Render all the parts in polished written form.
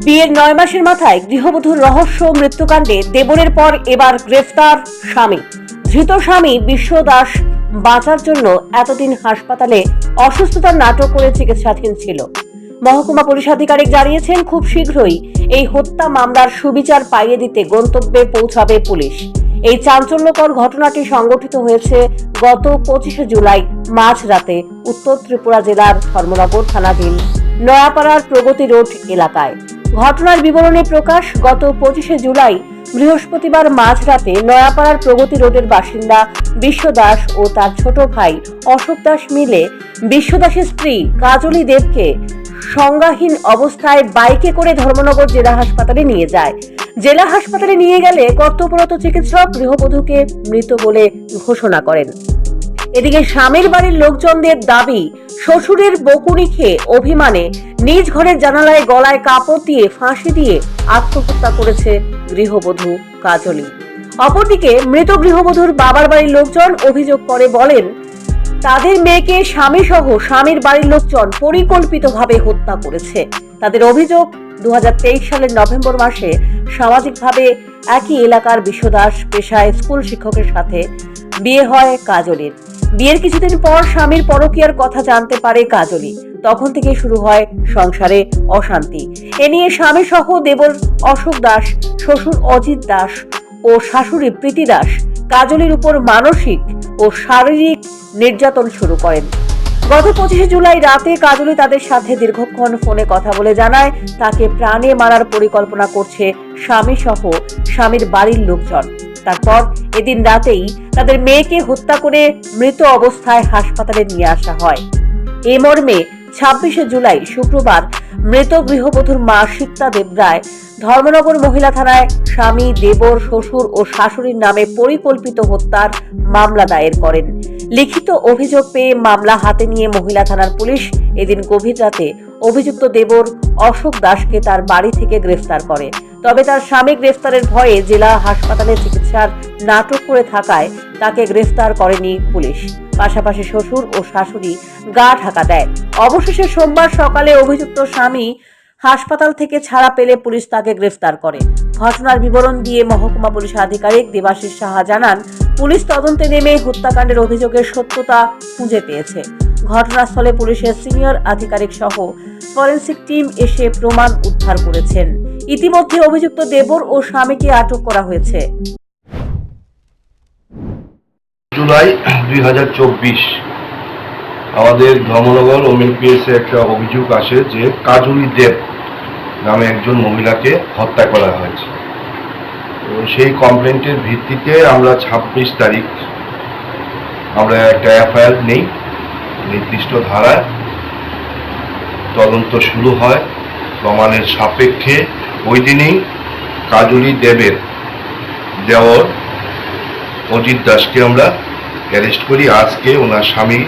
বিয়ের 9 মাসের মাথায় গৃহবধূর রহস্য মৃত্যুকাণ্ডে দেবরের পর এবার গ্রেফতার স্বামী। ধৃত স্বামী বিশ্ব দাস বাঁচার জন্য এতদিন হাসপাতালে অসুস্থতার নাটক করে চিকিৎসাধীন ছিল। মহকুমা পুলিশ আধিকারিক জানিয়েছেন, খুব শীঘ্রই এই হত্যা মামলার সুবিচার পাইয়ে দিতে গন্তব্যে পৌঁছাবে পুলিশ। এই চাঞ্চল্যকর ঘটনাটি সংঘটিত হয়েছে গত 25 জুলাই মাঝরাতে উত্তর ত্রিপুরা জেলার ধর্মনগর থানাধীন নয়াপাড়ার প্রগতি রোড এলাকায়। ঘটনার বিবরণে প্রকাশ, গত 25 জুলাই বৃহস্পতিবার মাঝরাতে নয়াপাড়ার প্রগতি রোডের বাসিন্দা বিশ্ব দাস ও তার ছোট ভাই অশোক দাস মিলে বিশ্ব দাসের স্ত্রী কাজলী দেবকে সংজ্ঞাহীন অবস্থায় বাইকে করে ধর্মনগর জেলা হাসপাতালে নিয়ে যায়। জেলা হাসপাতালে নিয়ে গেলে কর্তব্যরত চিকিৎসক গৃহবধূকে মৃত বলে ঘোষণা করেন। এদিকে স্বামীর বাড়ির লোকজনদের দাবি, শ্বশুরের বকুনি খেয়ে অভিমানে নিজ ঘরের জানালায় গলায় কাপড় দিয়ে ফাঁসি দিয়ে আত্মহত্যা করেছে গৃহবধূ কাজলী। অপরদিকে মৃত গৃহবধূর বাবার বাড়ির লোকজন অভিযোগ করে বলেন, তাদের মেয়েকে স্বামী সহ স্বামীর বাড়ির লোকজন পরিকল্পিতভাবে হত্যা করেছে। তাদের অভিযোগ, 2023 সালের নভেম্বর মাসে সামাজিকভাবে একই এলাকার বিশ্ব দাস পেশায় স্কুল শিক্ষকের সাথে বিয়ে হয় কাজলীর। বিয়ের কিছুদিন পর স্বামীর পরকীয়ার কথা জানতে পারে কাজলী। তখন থেকে শুরু হয় সংসারে অশান্তি। এ নিয়ে স্বামী সহ দেবর অশোক দাস, শ্বশুর অজিত দাস ও শাশুড়ি প্রীতি দাস কাজলীর উপর মানসিক ও শারীরিক নির্যাতন শুরু করেন। গত 25 জুলাই রাতে কাজলী তাদের সাথে দীর্ঘক্ষণ ফোনে কথা বলে জানায়, তাকে প্রাণে মারার পরিকল্পনা করছে স্বামী সহ স্বামীর বাড়ির লোকজন। তারপর এদিন রাতেই তাদের মেয়েকে হত্যা করে মৃত অবস্থায় হাসপাতালে নিয়ে আসা হয়। এ মর্মে 26 জুলাই শুক্রবার মৃত গৃহবধূর মা সিক্তা দেবরায় ধর্মনগর মহিলা থানায় স্বামী, দেবর, শ্বশুর ও শাশুড়ির নামে পরিকল্পিত হত্যার মামলা দায়ের করেন। লিখিত অভিযোগ পেয়ে মামলা হাতে নিয়ে মহিলা থানার পুলিশ এদিন গভীর রাতে অভিযুক্ত দেবর অশোক দাসকে তার বাড়ি থেকে গ্রেফতার করে। তবে তার স্বামী গ্রেফতারের ভয়ে জেলা হাসপাতালে চিকিৎসার নাটক করে থাকায় তাকে গ্রেফতার করেনি পুলিশ। পাশাপাশি শ্বশুর ও শাশুড়ি গা ঢাকা দেয়। অবশেষে সোমবার সকালে অভিযুক্ত স্বামী হাসপাতাল থেকে ছাড়া পেলে পুলিশ তাকে গ্রেফতার করে। ঘটনার বিবরণ দিয়ে মহকুমা পুলিশ আধিকারিক দেবাশিস সাহা জানান, পুলিশ তদন্তে নেমে হত্যাকাণ্ডের অভিযোগের সত্যতা খুঁজে পেয়েছে। ঘটনাস্থলে পুলিশের সিনিয়র আধিকারিক সহ ফরেনসিক টিম এসে প্রমাণ উদ্ধার করেছেন। ইতিমধ্যে অভিযুক্ত দেবর ও স্বামীকে আটক করা হয়েছে। জুলাই 2024 আমাদের ধর্মনগর ওমেনপিএসে একটা অভিযোগ আসে যে কাজলী দেব নামে একজন মহিলাকে হত্যা করা হয়েছে। তো সেই কমপ্লেন্টের ভিত্তিতে আমরা 26 তারিখ আমরা একটা এফআইআর নেই, নির্দিষ্ট ধারায় তদন্ত শুরু হয়। প্রমাণের সাপেক্ষে ওই দিনেই কাজলী দেবের দেওর অজিত দাসকে আমরা অ্যারেস্ট করি। আজকে ওনার স্বামী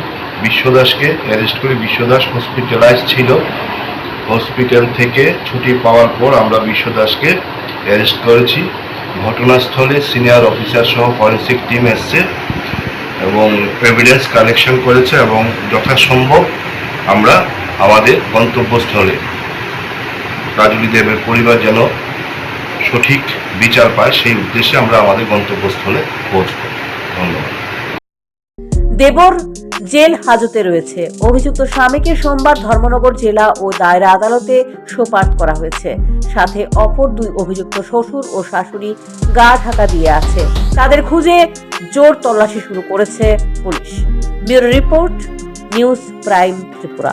বিশ্ব দাসকে অ্যারেস্ট করি। বিশ্ব দাস হসপিটালাইজ ছিল। হসপিটাল থেকে ছুটি পাওয়ার পর আমরা বিশ্ব দাসকে অ্যারেস্ট করেছি। ঘটনাস্থলে সিনিয়র অফিসার সহ ফরেন্সিক টিম এসছে এবং এভিডেন্স কালেকশন করেছে এবং যথাসম্ভব আমরা আমাদের গন্তব্যস্থলে কাজলী দেবের পরিবার যেন সঠিক বিচার পায় সেই উদ্দেশ্যে আমরা আমাদের গন্তব্যস্থলে পৌঁছব। ধন্যবাদ। দেবর জেল হাজতে রয়েছে। অভিযুক্ত স্বামীকে সোমবার ধর্মনগর জেলা ও দায়রা আদালতে সোপর্দ করা হয়েছে। সাথে অপর দুই অভিযুক্ত শ্বশুর ও শাশুড়ি গা ঢাকা দিয়ে আছে। তাদের খুঁজে জোর তল্লাশি শুরু করেছে police. Bureau report, news prime Tripura.